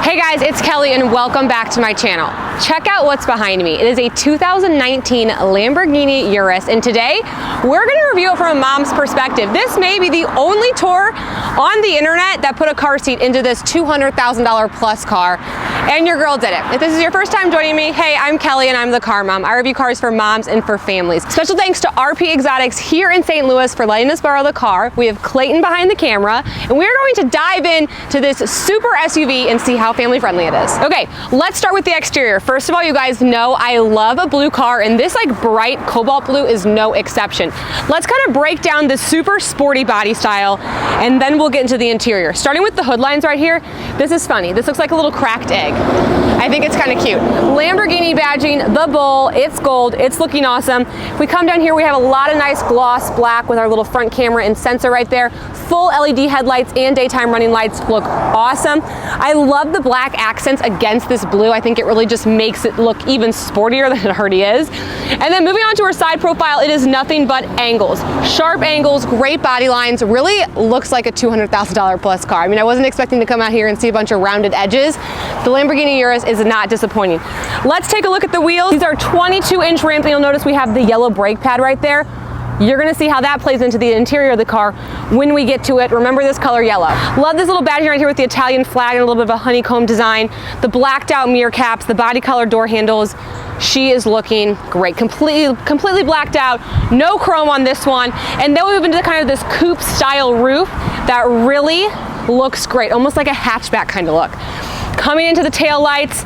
Hey guys, it's Kelly and welcome back to my channel. Check out what's behind me. It is a 2019 Lamborghini Urus, and today we're going to review it from a mom's perspective. This may be the only tour on the internet that put a car seat into this $200,000 plus car, and your girl did it. If this is your first time joining me, hey, I'm Kelly and I'm the car mom. I review cars for moms and for families. Special thanks to RP Exotics here in St. Louis for letting us borrow the car. We have Clayton behind the camera, and we're going to dive into this super SUV and see how family friendly it is. Okay, let's start with the exterior. First of all, you guys know I love a blue car, and this like bright cobalt blue is no exception. Let's kind of break down the super sporty body style, and then we'll get into the interior. Starting with the hood lines right here, this is funny. This looks like a little cracked egg. I think it's kind of cute. Lamborghini badging, the bull, it's gold, it's looking awesome. If we come down here, we have a lot of nice gloss black with our little front camera and sensor right there. Full LED headlights and daytime running lights look awesome. I love the black accents against this blue. I think it really just makes it look even sportier than it already is. And then moving on to our side profile, it is nothing but angles. Sharp angles, great body lines, really looks like a $200,000 plus car. I mean, I wasn't expecting to come out here and see a bunch of rounded edges. The Lamborghini Urus is not disappointing. Let's take a look at the wheels. These are 22-inch rims, and you'll notice we have the yellow brake pad right there. You're gonna see how that plays into the interior of the car when we get to it. Remember this color yellow. Love this little badging right here with the Italian flag and a little bit of a honeycomb design. The blacked out mirror caps, the body color door handles. She is looking great. Completely blacked out, no chrome on this one. And then we move into kind of this coupe style roof that really looks great, almost like a hatchback kind of look. Coming into the tail lights,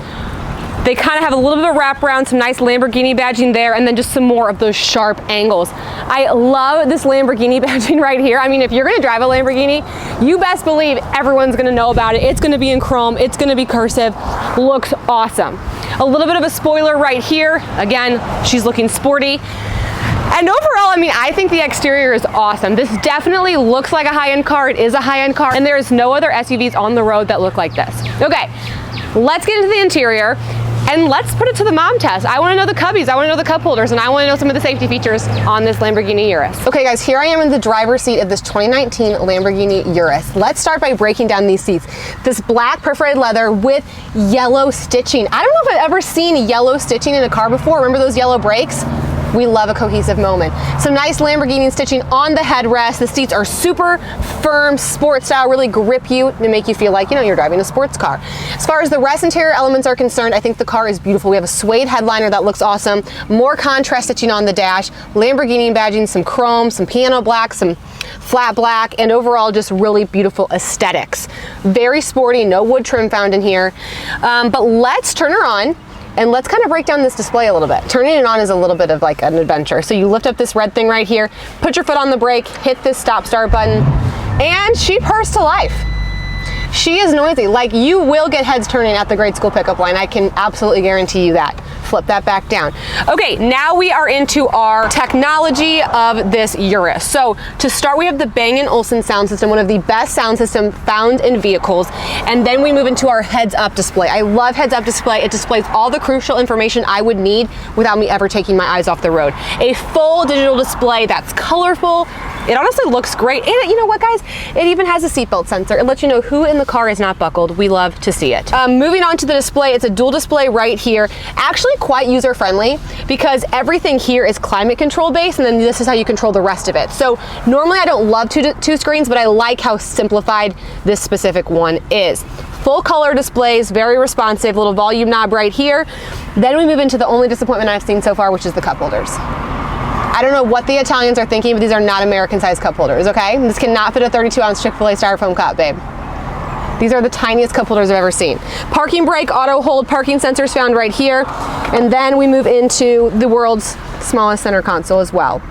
they kind of have a little bit of a wraparound, some nice Lamborghini badging there, and then just some more of those sharp angles. I love this Lamborghini badging right here. I mean, if you're gonna drive a Lamborghini, you best believe everyone's gonna know about it. It's gonna be in chrome, it's gonna be cursive, looks awesome. A little bit of a spoiler right here. Again, she's looking sporty. And overall, I mean, I think the exterior is awesome. This definitely looks like a high-end car. It is a high-end car, and there is no other SUVs on the road that look like this. Okay, let's get into the interior. And let's put it to the mom test. I wanna know the cubbies, I wanna know the cup holders, and I wanna know some of the safety features on this Lamborghini Urus. Okay guys, here I am in the driver's seat of this 2019 Lamborghini Urus. Let's start by breaking down these seats. This black perforated leather with yellow stitching. I don't know if I've ever seen yellow stitching in a car before. Remember those yellow brakes? We love a cohesive moment. Some nice Lamborghini stitching on the headrest. The seats are super firm, sport style, really grip you to make you feel like, you know, you're driving a sports car. As far as the rest interior elements are concerned, I think the car is beautiful. We have a suede headliner that looks awesome. More contrast stitching on the dash. Lamborghini badging, some chrome, some piano black, some flat black, and overall just really beautiful aesthetics. Very sporty, no wood trim found in here. But let's turn her on. And let's kind of break down this display a little bit. Turning it on is a little bit of like an adventure. So you lift up this red thing right here, put your foot on the brake, hit this stop start button, and she purrs to life. She is noisy. Like, you will get heads turning at the grade school pickup line. I can absolutely guarantee you that. Flip that back down. Okay, now we are into our technology of this Urus. So to start, we have the Bang & Olufsen sound system, one of the best sound systems found in vehicles. And then we move into our heads-up display. I love heads-up display. It displays all the crucial information I would need without me ever taking my eyes off the road. A full digital display that's colorful. It honestly looks great. And you know what, guys? It even has a seatbelt sensor. It lets you know who in the car is not buckled. We love to see it. Moving on to the display, it's a dual display right here. Actually quite user-friendly because everything here is climate control based, and then this is how you control the rest of it. So normally I don't love two screens, but I like how simplified this specific one is. Full color displays, very responsive, little volume knob right here. Then we move into the only disappointment I've seen so far, which is the cup holders. I don't know what the Italians are thinking, but these are not American-sized cup holders, okay? This cannot fit a 32-ounce Chick-fil-A styrofoam cup, babe. These are the tiniest cup holders I've ever seen. Parking brake, auto hold, parking sensors found right here. And then we move into the world's smallest center console as well.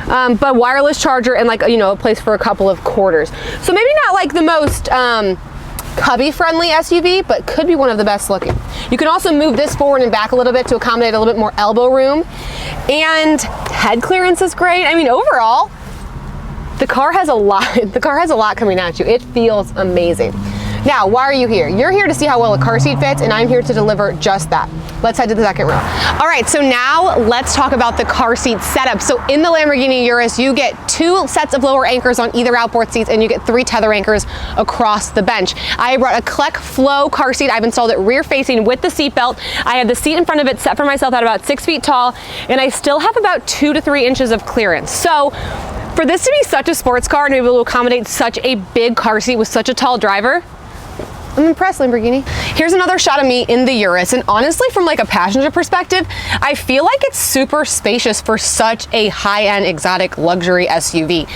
But wireless charger and, like, you know, a place for a couple of quarters. So maybe not like the most cubby-friendly SUV, but could be one of the best looking. You can also move this forward and back a little bit to accommodate a little bit more elbow room. And head clearance is great. I mean, overall, the car has a lot coming at you. It feels amazing. Now, why are you here? You're here to see how well a car seat fits, and I'm here to deliver just that. Let's head to the second row. All right, so now let's talk about the car seat setup. So in the Lamborghini Urus, you get 2 sets of lower anchors on either outboard seats, and you get 3 tether anchors across the bench. I brought a Kleck Flow car seat. I've installed it rear facing with the seat belt. I have the seat in front of it set for myself at about 6 feet tall, and I still have about 2 to 3 inches of clearance. So for this to be such a sports car and be able to accommodate such a big car seat with such a tall driver, I'm impressed, Lamborghini. Here's another shot of me in the Urus, and honestly, from like a passenger perspective, I feel like it's super spacious for such a high-end exotic luxury SUV.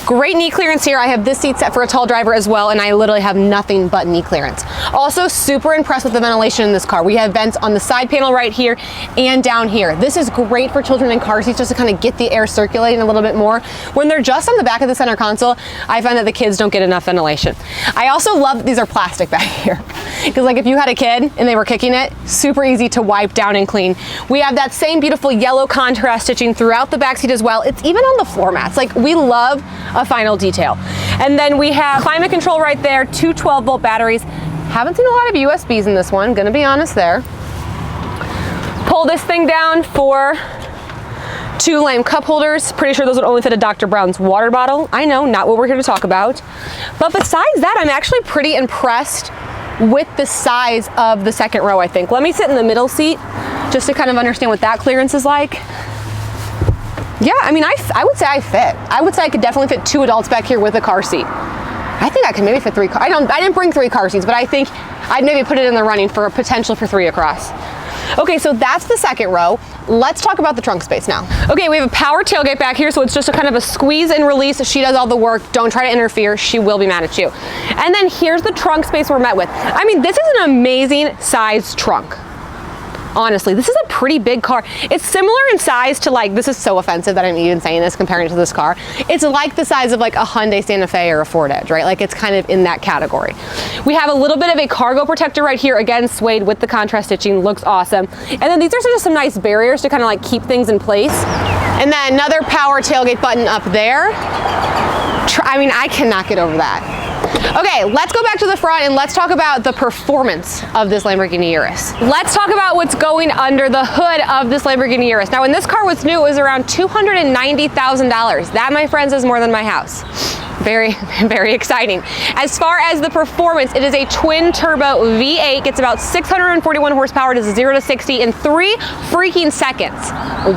Great knee clearance here. I have this seat set for a tall driver as well, and I literally have nothing but knee clearance. Also, super impressed with the ventilation in this car. We have vents on the side panel right here and down here. This is great for children in car seats just to kind of get the air circulating a little bit more. When they're just on the back of the center console, I find that the kids don't get enough ventilation. I also love that these are plastic back here, because like if you had a kid and they were kicking it, super easy to wipe down and clean. We have that same beautiful yellow contrast stitching throughout the backseat as well. It's even on the floor mats. Like, we love a final detail. And then we have climate control right there, 2 12-volt batteries. Haven't seen a lot of USBs in this one, gonna be honest there. Pull this thing down for 2 lame cup holders. Pretty sure those would only fit a Dr. Brown's water bottle. I know, not what we're here to talk about. But besides that, I'm actually pretty impressed with the size of the second row, I think. Let me sit in the middle seat just to kind of understand what that clearance is like. Yeah, I mean, I would say I fit. I would say I could definitely fit 2 adults back here with a car seat. I think I could maybe fit 3 I didn't bring 3 car seats, but I think I'd maybe put it in the running for a potential for 3 across. Okay, so that's the second row. Let's talk about the trunk space now. Okay, we have a power tailgate back here, so it's just a kind of a squeeze and release. She does all the work. Don't try to interfere. She will be mad at you. And then here's the trunk space we're met with. I mean, this is an amazing size trunk. Honestly, this is a pretty big car. It's similar in size to, like, this is so offensive that I'm even saying this, comparing it to this car. It's like the size of like a Hyundai Santa Fe or a Ford Edge, right? Like, it's kind of in that category. We have a little bit of a cargo protector right here, again, suede with the contrast stitching, looks awesome. And then these are just some nice barriers to kind of like keep things in place. And then another power tailgate button up there. I mean, I cannot get over that. Okay, let's go back to the front and let's talk about the performance of this Lamborghini Urus. Let's talk about what's going under the hood of this Lamborghini Urus. Now, when this car was new, it was around $290,000. That, my friends, is more than my house. Very, very exciting. As far as the performance, it is a twin turbo V8, gets about 641 horsepower, does 0 to 60 in 3 freaking seconds.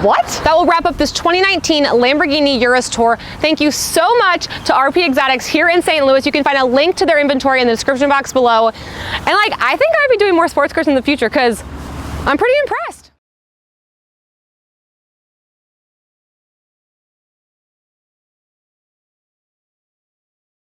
What? That will wrap up this 2019 Lamborghini Urus tour. Thank you so much to RP Exotics here in St. Louis. You can find a link to their inventory in the description box below. And like, I think I'd be doing more sports cars in the future because I'm pretty impressed.